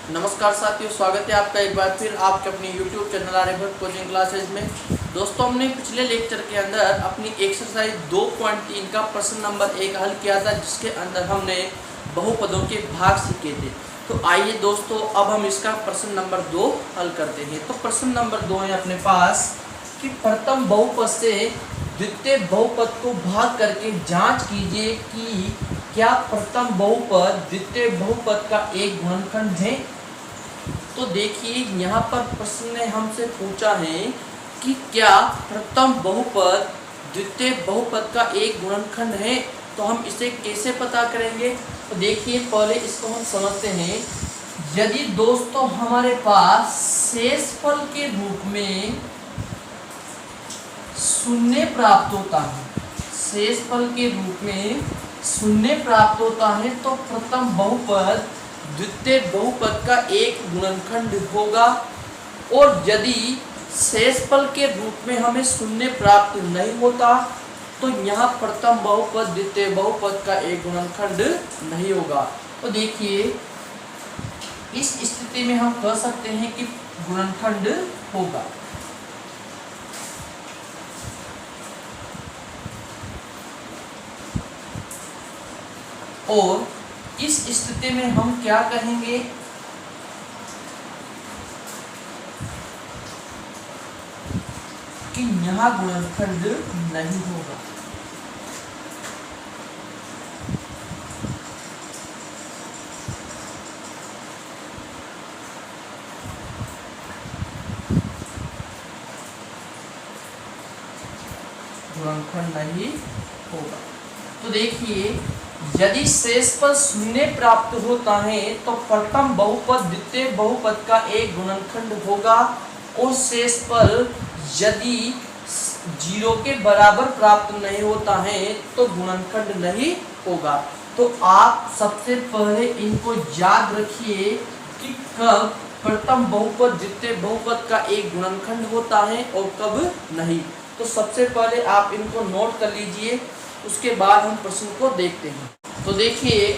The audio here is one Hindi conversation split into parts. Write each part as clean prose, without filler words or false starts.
नमस्कार साथियों, स्वागत है आपका एक बार फिर आपके अपने YouTube channel Aryabhatta coaching classes में। दोस्तों, हमने पिछले लेक्चर के अंदर अपनी एक्सरसाइज 2.3 का प्रश्न नंबर 1 हल किया था, जिसके अंदर हमने बहुपदों के भाग सीखे थे। तो आइए दोस्तों, अब हम इसका प्रश्न नंबर 2 हल करते हैं। तो प्रश्न नंबर 2 है अपने पास कि प्रथम बहुपद से द्वितीय बहुपद को भाग करके जांच कीजिए कि क्या प्रथम बहुपद द्वितीय बहुपद का एक गुणनखंड है। तो देखिए, यहाँ पर प्रश्न ने हमसे पूछा है कि क्या प्रथम बहुपद द्वितीय बहुपद का एक गुणनखंड है। तो हम इसे कैसे पता करेंगे? तो देखिए, पहले इसको हम समझते हैं। यदि दोस्तों हमारे पास शेषफल के रूप में शून्य प्राप्त होता है, शेषफल के रूप में शून्य प्राप्त होता है, तो प्रथम बहुपद द्वितीय बहुपद का एक गुणनखंड होगा। और यदि शेषफल के रूप में हमें शून्य प्राप्त नहीं होता, तो यहाँ प्रथम बहुपद द्वितीय बहुपद का एक गुणनखंड नहीं होगा। तो देखिए, इस स्थिति में हम कह सकते हैं कि गुणनखंड होगा। और इस स्थिति में हम क्या कहेंगे कि यहाँ गुणनखंड नहीं होगा। गुणनखंड नहीं होगा। तो देखिए, यदि शेषफल शून्य प्राप्त होता है तो प्रथम बहुपद द्वितीय बहुपद का एक गुणनखंड होगा। और शेषफल यदि 0 के बराबर प्राप्त नहीं होता है तो गुणनखंड नहीं होगा। तो आप सबसे पहले इनको याद रखिए कि कब प्रथम बहुपद द्वितीय बहुपद का एक गुणनखंड होता है और कब नहीं। तो सबसे पहले आप इनको नोट कर लीजिए, उसके बाद हम प्रश्न को देखते हैं। तो देखिए,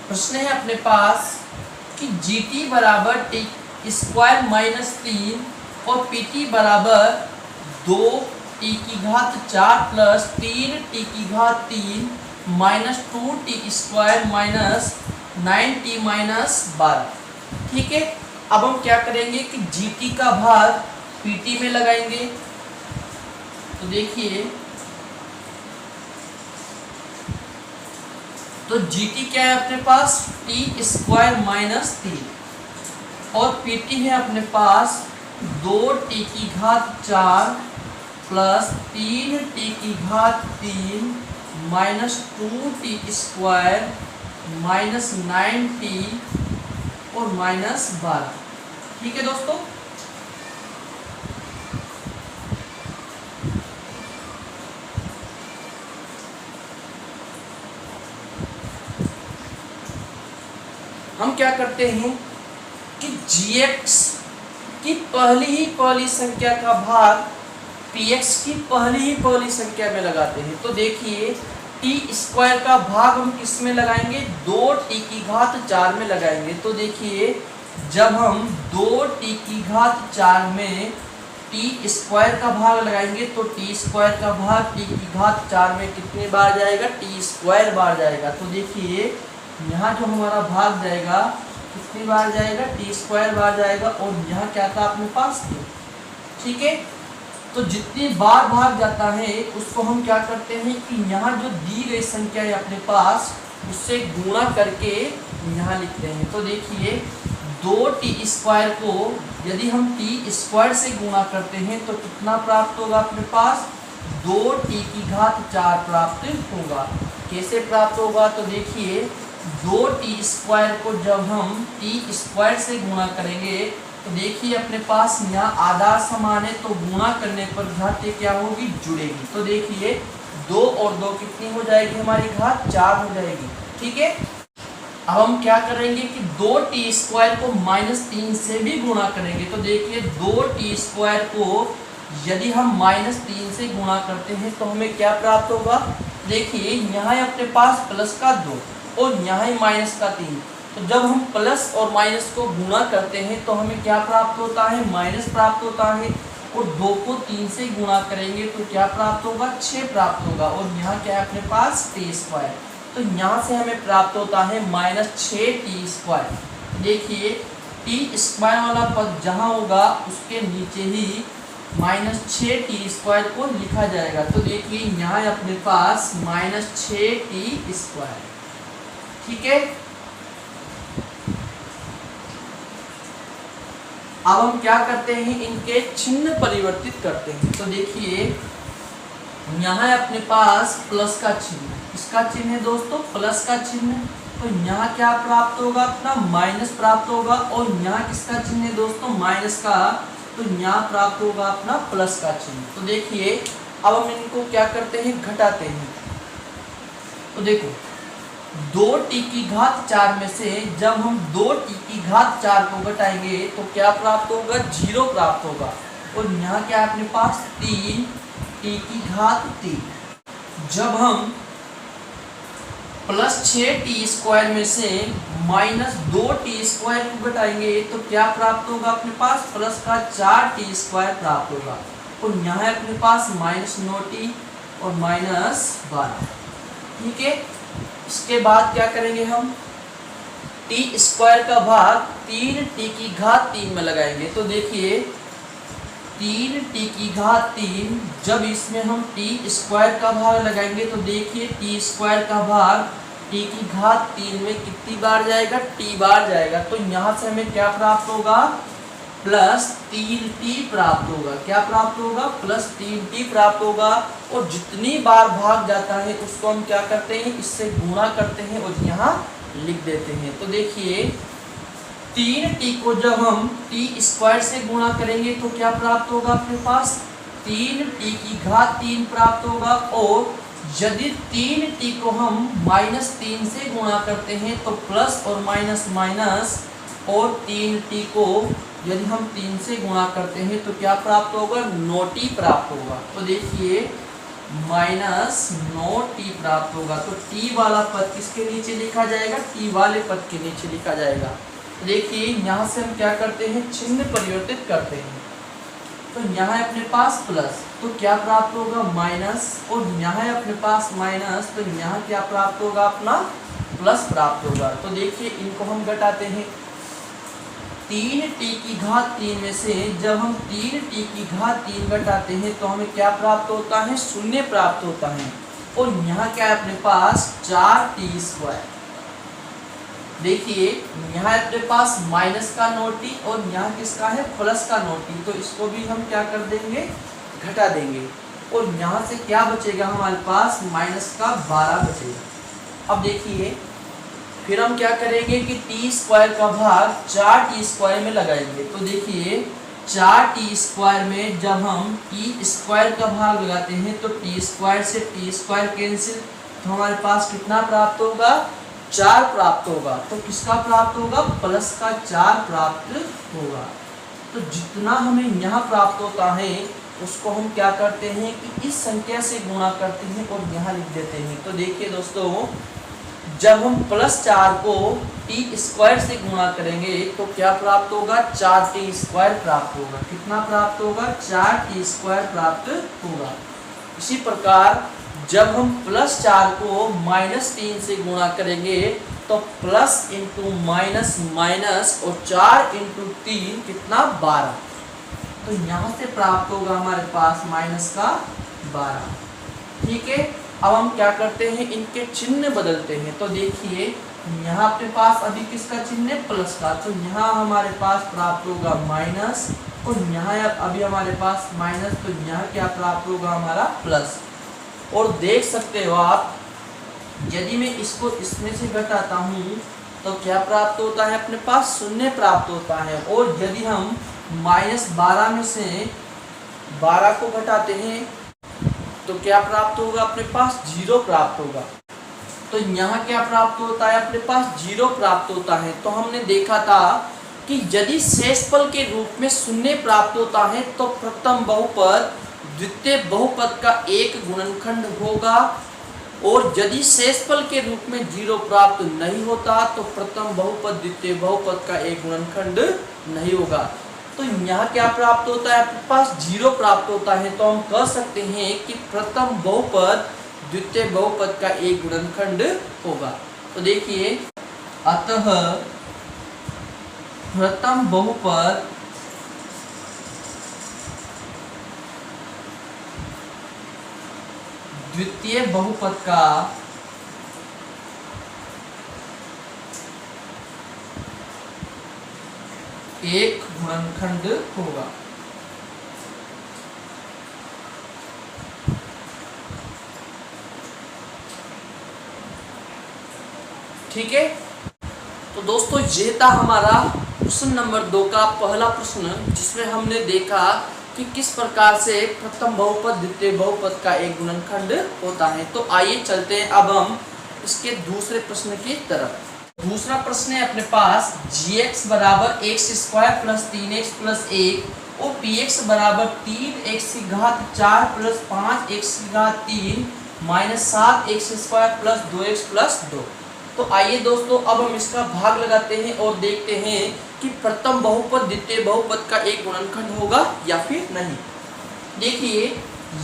प्रश्न है अपने पास कि GT बराबर टी स्क्वायर माइनस 3 और PT बराबर 2t4 plus 3t3 minus 2t square minus 9t minus 12। ठीक है, अब हम क्या करेंगे कि GT का भाग PT में लगाएंगे। तो देखिए, तो GT क्या है अपने पास? टी स्क्वायर माइनस 3 और PT है अपने पास 2t4 plus 3t3 minus 2t square minus 9t और माइनस 12। ठीक है दोस्तों, हम क्या करते हैं कि gx की पहली संख्या का भाग px की पहली संख्या में लगाते हैं। तो देखिए, टी स्क्वायर का भाग हम किस में लगाएंगे? 2t4 में लगाएंगे। तो देखिए, जब हम 2t4 में टी स्क्वायर का भाग लगाएंगे तो टी स्क्वायर का भाग t4 में कितने बार जाएगा? टी स्क्वायर बार जाएगा। तो देखिए, यहाँ जो हमारा भाग जाएगा कितनी बार जाएगा? टी स्क्वायर बार जाएगा। और यहाँ क्या था अपने पास? ठीक है, तो जितनी बार भाग जाता है उसको हम क्या करते हैं कि यहाँ जो दी गई संख्या है अपने पास उससे गुणा करके यहाँ लिखते हैं। तो देखिए, 2t स्क्वायर को यदि हम टी स्क्वायर से गुणा करते हैं तो कितना प्राप्त होगा अपने पास? 2t4 प्राप्त होगा। कैसे प्राप्त होगा? तो देखिए, 2t स्क्वायर को जब हम टी स्क्वायर से गुणा करेंगे तो देखिए अपने पास यहाँ आधार समान है, तो गुणा करने पर घात क्या होगी? जुड़ेगी। तो देखिए, 2 और 2 कितनी हो जाएगी? हमारी घात 4 हो जाएगी। ठीक है, अब हम क्या करेंगे कि 2t स्क्वायर को -3 से भी गुणा करेंगे। तो देखिए, 2t स्क्वायर को यदि हम -3 से गुणा करते हैं तो हमें क्या प्राप्त होगा? देखिए, यहाँ अपने पास प्लस का 2 और यहाँ ही माइनस का 3, तो जब हम प्लस और माइनस को गुणा करते हैं तो हमें क्या प्राप्त होता है, माइनस प्राप्त होता है। और 2 को 3 से गुणा करेंगे तो क्या प्राप्त होगा, 6 प्राप्त होगा। और यहाँ क्या है अपने पास, t²। तो यहाँ से हमें प्राप्त होता है -6t²। देखिए t² वाला पद जहाँ होगा उसके नीचे ही -6t² को लिखा जाएगा। तो देखिए यहाँ अपने पास -6t²। ठीक है, अब हम क्या करते हैं, इनके चिन्ह परिवर्तित करते हैं। तो देखिए यहाँ है अपने पास प्लस का चिन्ह, इसका चिन्ह है दोस्तों प्लस का चिन्ह। तो यहाँ क्या प्राप्त होगा, अपना माइनस प्राप्त होगा। और यहाँ किसका चिन्ह है दोस्तों, माइनस का। तो यहाँ प्राप्त होगा अपना प्लस का चिन्ह। तो देखिए अब हम इनको क्या करते हैं, घटाते हैं। तो देखो 2t⁴ में से जब हम 2t⁴ को घटाएंगे तो क्या प्राप्त होगा, 0 प्राप्त होगा। और यहाँ क्या है अपने पास, 3t⁴। जब हम +6t² में से -2t² को घटाएंगे तो क्या प्राप्त होगा अपने पास, प्लस का 4t² प्राप्त होगा। और यहाँ है अपने पास -9t और -12। ठीक है, इसके बाद क्या करेंगे हम, t² का भाग 3t⁴ में लगाएंगे। तो देखिए 3t⁴, जब इसमें हम t² का भाग लगाएंगे तो देखिए t² का भाग t⁴ में कितनी बार जाएगा, t बार जाएगा। तो यहाँ से हमें क्या प्राप्त होगा, +3t प्राप्त होगा। क्या प्राप्त होगा, +3t प्राप्त होगा। और जितनी बार भाग जाता है उसको हम क्या करते हैं, इससे गुणा करते हैं और यहाँ लिख देते हैं। तो देखिए 3t को जब हम t² से गुणा करेंगे तो क्या प्राप्त होगा अपने पास, 3t⁴ प्राप्त होगा। और यदि 3t को हम -3 से गुणा करते हैं तो प्लस और माइनस माइनस, और 3t को यदि हम 3 से गुणा करते हैं तो क्या प्राप्त होगा, 9t प्राप्त होगा। तो देखिए -9t प्राप्त होगा। तो t वाला पद किसके नीचे लिखा जाएगा, t वाले पद के नीचे लिखा जाएगा। देखिए यहाँ से हम क्या करते हैं, चिन्ह परिवर्तित करते हैं। तो यहाँ है अपने पास प्लस, तो क्या प्राप्त होगा, माइनस। और यहाँ है अपने पास माइनस, तो यहाँ क्या प्राप्त होगा, अपना प्लस प्राप्त होगा। तो देखिए इनको हम घटाते हैं। 3t⁴ में से जब हम 3t⁴ घटाते हैं तो हमें क्या प्राप्त होता है, 0 प्राप्त होता है। और यहाँ क्या है अपने पास, 4t²। देखिए यहाँ अपने पास माइनस का 9t और यहाँ किसका है, प्लस का 9t। तो इसको भी हम क्या कर देंगे, घटा देंगे। और यहाँ से क्या बचेगा हमारे पास, -12 बचेगा। अब देखिए फिर हम क्या करेंगे कि t² का भाग 4t² में लगाएंगे। तो देखिए 4t² में जब हम t² का भाग लगाते हैं तो t² से t² कैंसिल, तो हमारे पास कितना प्राप्त होगा, 4 प्राप्त होगा। तो किसका प्राप्त होगा, प्लस का 4 प्राप्त होगा। तो जितना हमें यहाँ प्राप्त होता है उसको हम क्या करते हैं कि इस संख्या से गुणा करते हैं और यहाँ लिख देते हैं। तो देखिए दोस्तों जब हम +4 को t² से गुणा करेंगे तो क्या प्राप्त होगा, 4t² प्राप्त होगा। कितना प्राप्त होगा, 4t² प्राप्त होगा। इसी प्रकार जब हम +4 को -3 से गुणा करेंगे तो प्लस इंटू माइनस माइनस और 4 इंटू 3 कितना, 12। तो यहाँ से प्राप्त होगा हमारे पास -12। ठीक है, अब हम क्या करते हैं, इनके चिन्ह बदलते हैं। तो देखिए यहाँ अपने पास अभी किसका चिन्ह है, प्लस का। तो यहाँ हमारे पास प्राप्त होगा माइनस, और यहाँ अभी हमारे पास माइनस, तो यहाँ क्या प्राप्त होगा हमारा प्लस। और देख सकते हो आप, यदि मैं इसको इसमें से घटाता हूँ तो क्या प्राप्त होता है, अपने पास 0 प्राप्त होता है। और यदि हम -12 में से 12 को घटाते हैं तो क्या प्राप्त होगा, अपने पास 0 प्राप्त होगा। तो यहाँ क्या प्राप्त होता है, अपने पास 0 प्राप्त होता है। तो हमने देखा था कि यदि शेषफल के रूप में 0 प्राप्त होता है तो प्रथम बहुपद द्वितीय बहुपद का एक गुणनखंड होगा। और यदि शेषफल के रूप में 0 प्राप्त नहीं होता तो प्रथम बहुपद द्वितीय बहुपद का एक गुणनखंड नहीं होगा। तो यहाँ क्या प्राप्त होता है, आपके पास 0 प्राप्त होता है, तो हम कह सकते हैं कि प्रथम बहुपद द्वितीय बहुपद का एक गुणनखंड होगा। तो देखिए, अतः प्रथम बहुपद द्वितीय बहुपद का एक गुणनखंड होगा। ठीक है, तो दोस्तों ये था हमारा प्रश्न नंबर 2 का पहला प्रश्न, जिसमें हमने देखा कि किस प्रकार से प्रथम बहुपद द्वितीय बहुपद का एक गुणनखंड होता है। तो आइए चलते हैं अब हम इसके दूसरे प्रश्न की तरफ। दूसरा प्रश्न है अपने पास gx बराबर x² प्लस 3x प्लस 1 और px बराबर 3x की घात 4 प्लस 5x की घात 3 minus 7x² plus 2x plus 2। तो आइए दोस्तों अब हम इसका भाग लगाते हैं और देखते हैं कि प्रथम बहुपद द्वितीय बहुपद का एक गुणनखंड होगा या फिर नहीं। देखिए,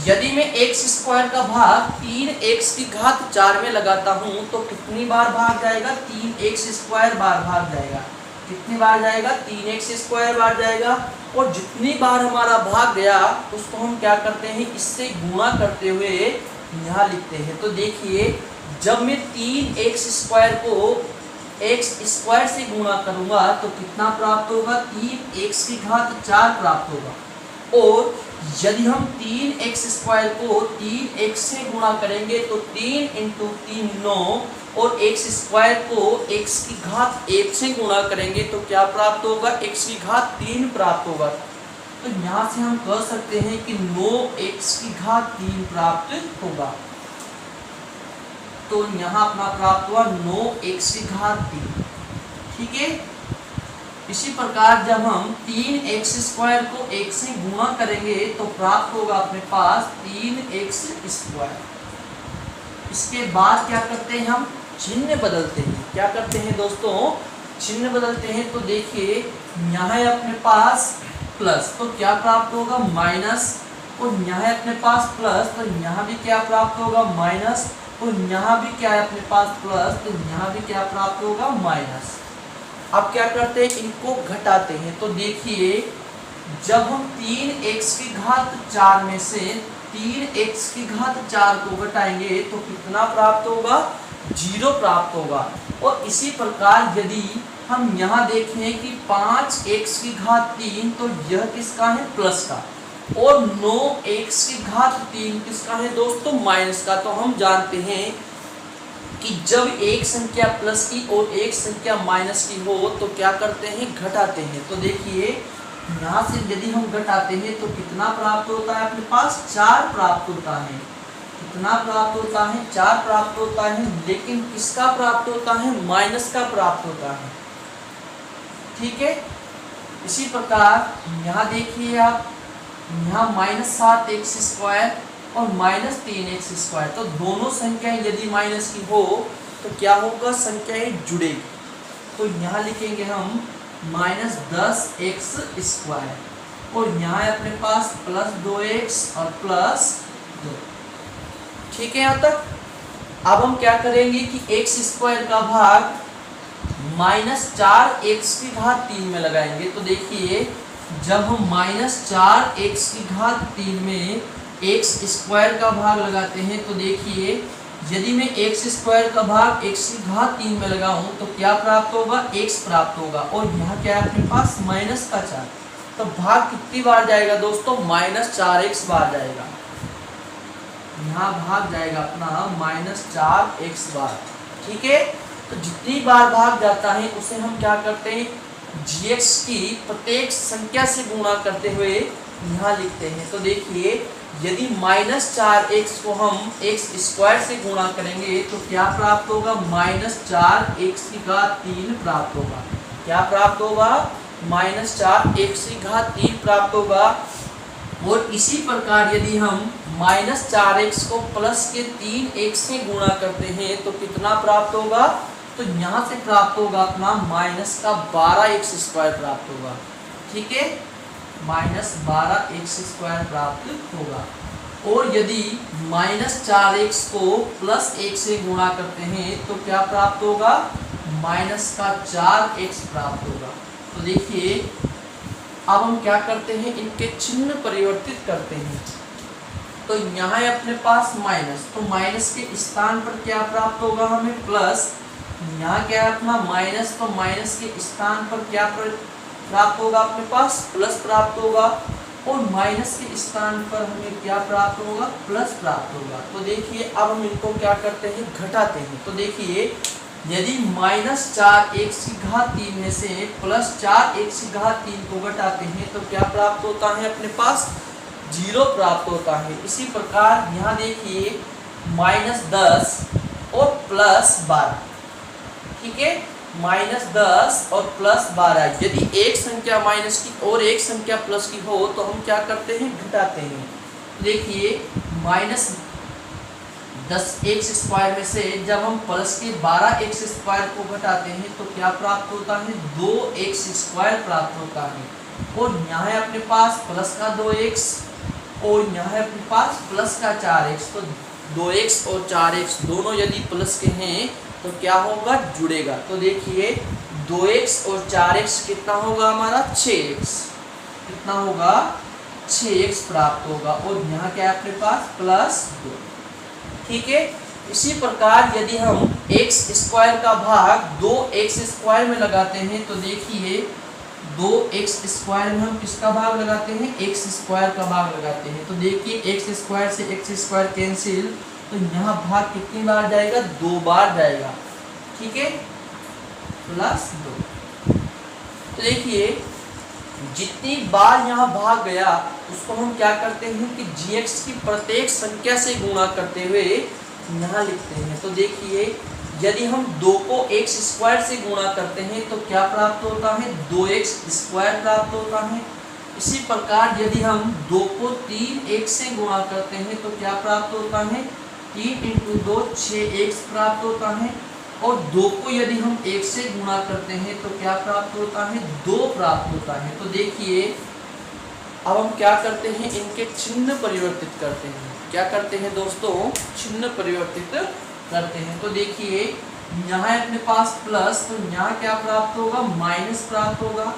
यदि मैं x² का भाग 3x की घात 4 में लगाता हूं तो कितनी बार भाग जाएगा, 3x² बार भाग जाएगा। कितनी बार जाएगा, 3x² बार जाएगा। और जितनी बार हमारा भाग गया उसको हम क्या करते हैं, इससे गुणा करते हुए यहाँ लिखते हैं। तो देखिए, जब मैं 3x² को x² से गुणा करूंगा तो कितना प्राप्त होगा, 3x की घात 4 प्राप्त होगा। और यदि हम 3x² को 3x से गुणा करेंगे तो 3 × 3 9 और x² को x की घात 1 से गुणा करेंगे तो क्या प्राप्त होगा, x की घात 3 प्राप्त होगा। तो यहाँ से हम कह सकते हैं कि 9x की घात 3 प्राप्त होगा। तो यहाँ अपना प्राप्त हुआ 9x की घात 3। ठीक है, इसी प्रकार जब हम 3x² को 1 से गुणा करेंगे तो प्राप्त होगा अपने पास 3x²। इसके बाद क्या करते हैं, हम चिन्ह बदलते हैं। क्या करते हैं दोस्तों, चिन्ह बदलते हैं। तो देखिए, यहाँ है अपने पास प्लस, तो क्या प्राप्त होगा, माइनस। और यहाँ है अपने पास प्लस, तो यहाँ भी क्या प्राप्त होगा, माइनस। और यहाँ भी क्या है अपने पास प्लस, तो यहाँ भी क्या प्राप्त होगा, माइनस। अब क्या करते हैं, इनको घटाते हैं। तो देखिए, जब हम 3x की घात 4 में से 3x की घात 4 को घटाएंगे तो कितना प्राप्त होगा, 0 प्राप्त होगा। और इसी प्रकार यदि हम यहाँ देखें कि 5x की घात 3 तो यह किसका है, प्लस का। और 9x की घात 3 किसका है दोस्तों, माइनस का। तो हम जानते हैं कि जब एक संख्या प्लस की और एक संख्या माइनस की हो तो क्या करते हैं, घटाते हैं। तो देखिए, यहाँ से यदि हम घटाते हैं तो कितना प्राप्त होता है, अपने पास 4 प्राप्त होता है। कितना प्राप्त होता है, 4 प्राप्त होता है। लेकिन किसका प्राप्त होता है, माइनस का प्राप्त होता है। ठीक है, इसी प्रकार यहाँ देखिए आप, यहाँ -7x² और -3x²। तो दोनों संख्याएं यदि माइनस की हो तो क्या होगा, संख्याएं जुड़ेगी। तो यहाँ लिखेंगे हम -10x² और यहाँ है अपने पास +2x और +2। ठीक है, यहाँ तक। अब हम क्या करेंगे कि x² का भाग -4x की घात 3 में लगाएंगे। तो देखिए, जब हम -4x की घात 3 में x² का भाग लगाते हैं तो देखिए, यदि मैं x² का भाग x की घात 3 में लगाऊं तो क्या प्राप्त होगा, x प्राप्त होगा। और यहाँ क्या है अपने पास, -4। तो भाग कितनी बार जाएगा दोस्तों, -4x बार जाएगा। यहाँ भाग जाएगा अपना -4x बार। ठीक है, तो जितनी बार भाग जाता है उसे हम क्या करते हैं, gx की प्रत्येक संख्या से गुणा करते हुए यहाँ लिखते हैं। तो देखिए, यदि -4x को हम x² से गुणा करेंगे तो क्या प्राप्त होगा, -4x की घात 3 प्राप्त होगा। क्या प्राप्त होगा, -4x की घात 3 प्राप्त होगा। और इसी प्रकार यदि हम -4x को प्लस के 3x से गुणा करते हैं तो कितना प्राप्त होगा, तो यहाँ से प्राप्त होगा अपना -12x² प्राप्त होगा। ठीक है, -12x² प्राप्त होगा। और यदि -4x को प्लस 1 से गुणा करते हैं तो क्या प्राप्त होगा, -4x प्राप्त होगा। तो देखिए अब हम क्या करते हैं, इनके चिन्ह परिवर्तित करते हैं। तो यहाँ है अपने पास माइनस, तो माइनस के स्थान पर क्या प्राप्त होगा हमें, प्लस। यहाँ क्या है अपना माइनस, तो माइनस के स्थान पर क्या प्राप्त होगा अपने पास, प्लस प्राप्त होगा। और माइनस के स्थान पर हमें क्या प्राप्त होगा, प्लस प्राप्त होगा। तो देखिए अब हम इनको क्या करते हैं, घटाते हैं। तो देखिए यदि -4x³ में से +4x³ को घटाते हैं तो क्या प्राप्त होता है अपने पास, 0 प्राप्त होता है। इसी प्रकार यहाँ देखिए -10 और +12, ठीक है, -10 और +12। यदि एक संख्या माइनस की और एक संख्या प्लस की हो तो हम क्या करते हैं, घटाते हैं। देखिए -10x² में से जब हम प्लस के 12x² को घटाते हैं तो क्या प्राप्त होता है, 2x² प्राप्त होता है। और यहाँ है अपने पास प्लस का 2x और यहाँ है अपने पास प्लस का 4x। तो 2x और 4x दोनों यदि प्लस के हैं तो क्या होगा, जुड़ेगा। तो देखिए 2x और 4x कितना होगा हमारा, 6x। कितना होगा, 6x प्राप्त होगा। और यहाँ क्या है अपने पास, +2। ठीक है, इसी प्रकार यदि हम x² का भाग 2x² में लगाते हैं तो देखिए 2x² में हम किसका भाग लगाते हैं, x² का भाग लगाते हैं। तो देखिए x² से x² कैंसिल, तो यहाँ भाग कितनी बार जाएगा, 2 बार जाएगा। ठीक है, +2। तो देखिए जितनी बार यहाँ भाग गया उसको हम क्या करते हैं कि gx की प्रत्येक संख्या से गुणा करते हुए यहाँ लिखते हैं। तो देखिए यदि हम 2 को x² से गुणा करते हैं तो क्या प्राप्त होता है, 2x² प्राप्त होता है। इसी प्रकार यदि हम 2 को 3x से गुणा करते हैं तो क्या प्राप्त होता है, 3 × 2 6x प्राप्त होता है। और 2 को यदि हम 1 से गुणा करते हैं तो क्या प्राप्त होता है, 2 प्राप्त होता है। तो देखिए अब हम क्या करते हैं, इनके चिन्ह परिवर्तित करते हैं। क्या करते हैं दोस्तों, चिन्ह परिवर्तित करते हैं। तो देखिए यहाँ अपने पास प्लस, तो यहाँ क्या प्राप्त होगा, माइनस प्राप्त होगा।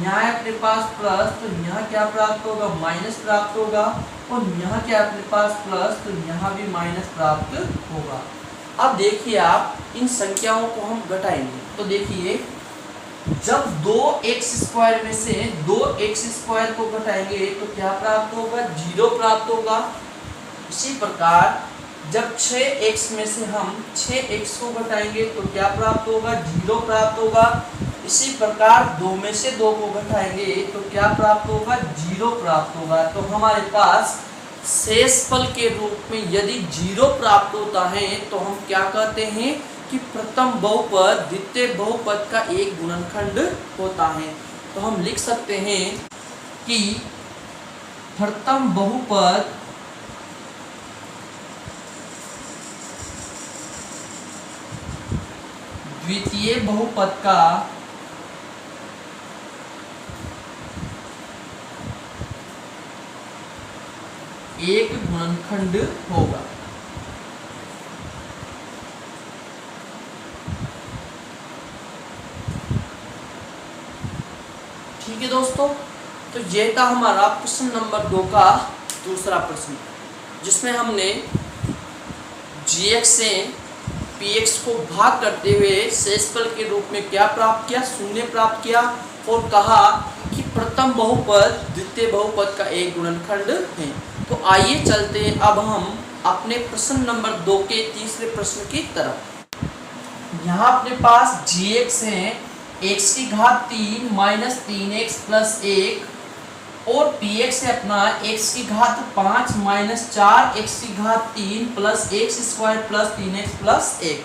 यहाँ अपने पास प्लस, तो यहाँ क्या प्राप्त होगा, माइनस प्राप्त होगा। और यहाँ क्या अपने पास प्लस, तो यहाँ भी माइनस प्राप्त होगा। अब देखिए आप इन संख्याओं को हम घटाएंगे। तो देखिए जब 2x² में से 2x² को घटाएंगे तो क्या प्राप्त होगा, 0 प्राप्त होगा। इसी प्रकार जब 6x में से हम 6x को घटाएंगे तो क्या प्राप्त होगा, 0 प्राप्त होगा। इसी प्रकार 2 में से 2 को घटाएंगे तो क्या प्राप्त होगा, 0 प्राप्त होगा। तो हमारे पास शेषफल के रूप में यदि 0 प्राप्त होता है तो हम क्या कहते हैं कि प्रथम बहुपद द्वितीय बहुपद का एक गुणनखंड होता है। तो हम लिख सकते हैं कि प्रथम बहुपद द्वितीय बहुपद का एक गुणनखंड होगा। ठीक है दोस्तों, तो ये था हमारा प्रश्न नंबर 2 का दूसरा प्रश्न, जिसमें हमने gx से px को भाग करते हुए शेषफल के रूप में क्या प्राप्त किया, शून्य प्राप्त किया। और कहा कि प्रथम बहुपद द्वितीय बहुपद का एक गुणनखंड है। तो आइए चलते हैं अब हम अपने प्रश्न नंबर 2 के तीसरे प्रश्न की तरफ। यहाँ अपने पास gx है x³ माइनस 3x प्लस 1 और px है अपना x³ minus 4x³ plus x² plus 3x plus 1।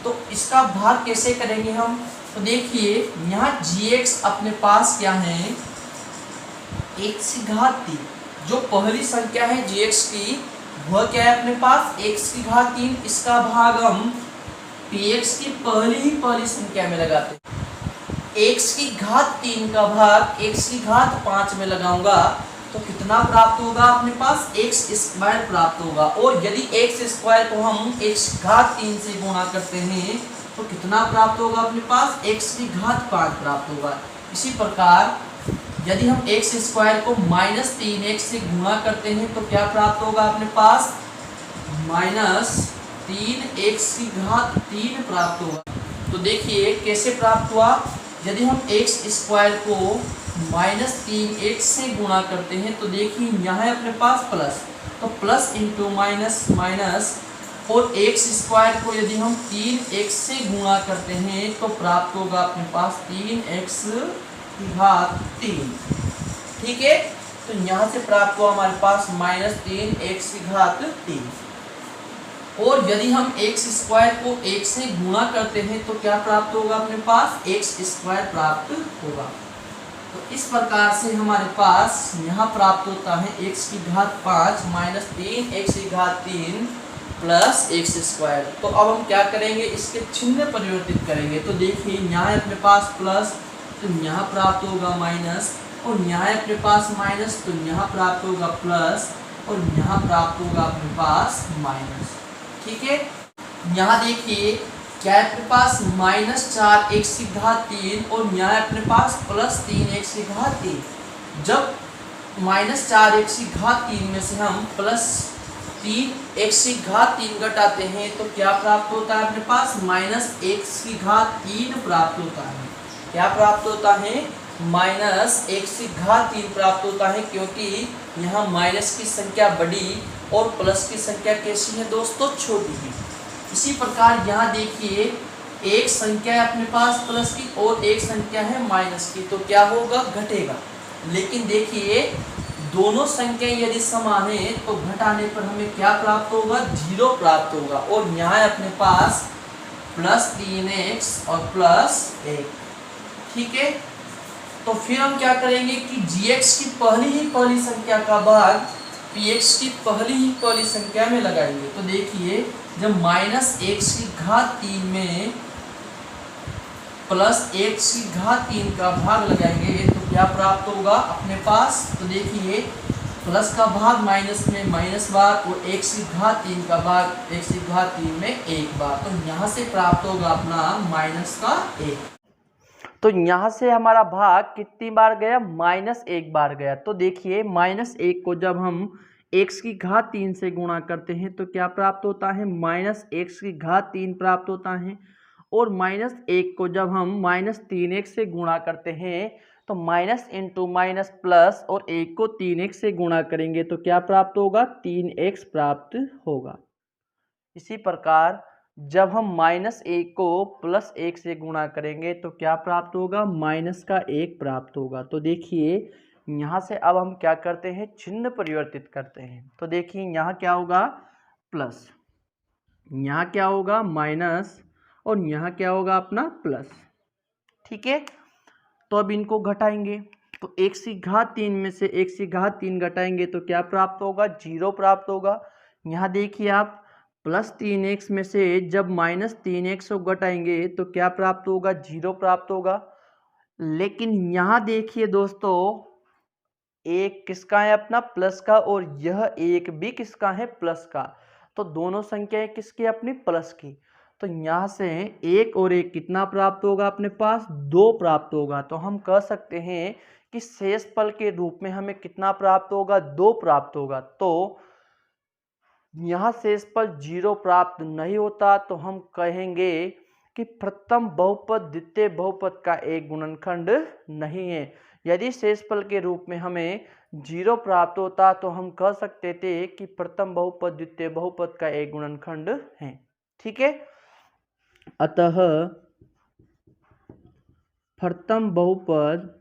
तो इसका भाग कैसे करेंगे हम, तो देखिए यहाँ gx अपने पास क्या है, x³ जो पहली संख्या है gx की वह क्या है अपने पास x की घात 3, इसका भाग हम px की पहली संख्या में लगाते हैं। x की घात 3 का भाग x की घात 5 में लगाऊंगा तो कितना प्राप्त होगा अपने पास x स्क्वायर प्राप्त होगा। और यदि x स्क्वायर को हम x घात 3 से गुणा करते हैं तो कितना प्राप्त होगा अपने पास x की घात 5 प्राप्त होगा। इसी प्रकार यदि हम x स्क्वायर को -3x से गुणा करते हैं तो क्या प्राप्त होगा अपने पास -3x की घात 3 प्राप्त होगा। तो देखिए कैसे प्राप्त हुआ, यदि हम x स्क्वायर को -3x से गुणा करते हैं तो देखिए यहाँ है अपने पास प्लस, तो प्लस इंटू माइनस माइनस, और x स्क्वायर को यदि हम 3x से गुणा करते हैं तो प्राप्त होगा अपने पास 3x की घात 3। ठीक है, तो यहाँ से प्राप्त हुआ हमारे पास -3x की घात 3। और यदि हम x स्क्वायर को 1 से गुणा करते हैं तो क्या प्राप्त होगा अपने पास x स्क्वायर प्राप्त होगा। तो इस प्रकार से हमारे पास यहाँ प्राप्त होता है x की घात 5 -3x की घात 3 प्लस x स्क्वायर। तो अब हम क्या करेंगे, इसके चिन्ह परिवर्तित करेंगे। तो देखिए यहाँ अपने पास प्लस, तो यहाँ प्राप्त होगा माइनस, और यहाँ अपने पास माइनस, तो यहाँ प्राप्त होगा प्लस, और यहाँ प्राप्त होगा अपने पास माइनस। ठीक है, यहाँ देखिए क्या है अपने पास -4x की घात 3 और यहाँ अपने पास +3x की घात 3। जब -4x की घात 3 में से हम +3x की घात 3 घटाते हैं तो क्या प्राप्त होता है अपने पास -x की घात 3 प्राप्त होता है। क्या प्राप्त होता है, -x की घात 3 प्राप्त होता है, क्योंकि यहाँ माइनस की संख्या बड़ी और प्लस की संख्या कैसी है दोस्तों, छोटी है। इसी प्रकार यहाँ देखिए एक संख्या है अपने पास प्लस की और एक संख्या है माइनस की, तो क्या होगा, घटेगा। लेकिन देखिए दोनों संख्या यदि समान है तो घटाने पर हमें क्या प्राप्त होगा, 0 प्राप्त होगा। और यहाँ अपने पास +3x और +1। ठीक है, तो फिर हम क्या करेंगे कि gx की पहली संख्या का भाग px की पहली संख्या में लगाएंगे। तो देखिए जब -x की घात 3 में +x की घात 3 का भाग लगाएंगे तो क्या प्राप्त होगा अपने पास, तो देखिए प्लस का भाग माइनस में माइनस बार और x की घात 3 का भाग x की घात 3 में 1 बार, तो यहाँ से प्राप्त होगा अपना -1। तो यहाँ से हमारा भाग कितनी बार गया, -1 बार गया। तो देखिए -1 को जब हम x की घात 3 से गुणा करते हैं तो क्या प्राप्त होता है, -x की घात 3 प्राप्त होता है। और -1 को जब हम -3x से गुणा करते हैं तो माइनस इंटू माइनस प्लस, और 1 को 3x से गुणा करेंगे तो क्या प्राप्त होगा, 3x प्राप्त होगा। इसी प्रकार जब हम -1 को +1 से गुणा करेंगे तो क्या प्राप्त होगा, -1 प्राप्त होगा। तो देखिए यहाँ से अब हम क्या करते हैं, चिन्ह परिवर्तित करते हैं। तो देखिए यहाँ क्या होगा, प्लस, यहाँ क्या होगा माइनस, और यहाँ क्या होगा अपना प्लस। ठीक है, तो अब इनको घटाएंगे तो x की घात 3 में से x की घात 3 घटाएंगे तो क्या प्राप्त होगा, 0 प्राप्त होगा। यहाँ देखिए आप +3x में से जब -3x को घटाएंगे तो क्या प्राप्त होगा, 0 प्राप्त होगा। लेकिन यहाँ देखिए दोस्तों एक किसका है, अपना प्लस का, और यह एक भी किसका है, प्लस का। तो दोनों संख्याएं किसकी, अपनी प्लस की। तो यहाँ से एक और एक कितना प्राप्त होगा अपने पास, 2 प्राप्त होगा। तो हम कह सकते हैं कि शेषफल के रूप में हमें कितना प्राप्त होगा, 2 प्राप्त होगा। तो यहाँ शेषफल 0 प्राप्त नहीं होता, तो हम कहेंगे कि प्रथम बहुपद द्वितीय बहुपद का एक गुणनखंड नहीं है। यदि शेषफल के रूप में हमें 0 प्राप्त होता तो हम कह सकते थे कि प्रथम बहुपद द्वितीय बहुपद का एक गुणनखंड है। ठीक है, अतः प्रथम बहुपद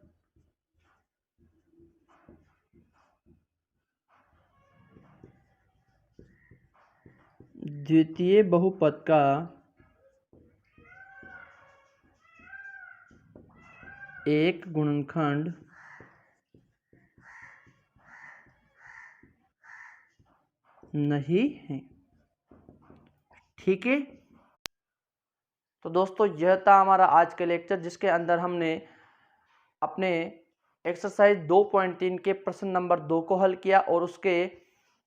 द्वितीय बहुपद का एक गुणनखंड नहीं है। ठीक है, तो दोस्तों यह था हमारा आज का लेक्चर, जिसके अंदर हमने अपने एक्सरसाइज 2.3 के प्रश्न नंबर 2 को हल किया और उसके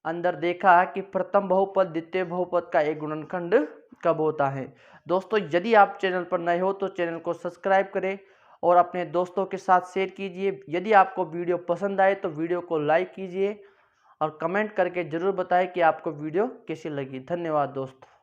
अंदर देखा कि प्रथम बहुपद द्वितीय बहुपद का एक गुणनखंड कब होता है। दोस्तों यदि आप चैनल पर नए हो तो चैनल को सब्सक्राइब करें और अपने दोस्तों के साथ शेयर कीजिए। यदि आपको वीडियो पसंद आए तो वीडियो को लाइक कीजिए और कमेंट करके ज़रूर बताएं कि आपको वीडियो कैसी लगी। धन्यवाद दोस्तों।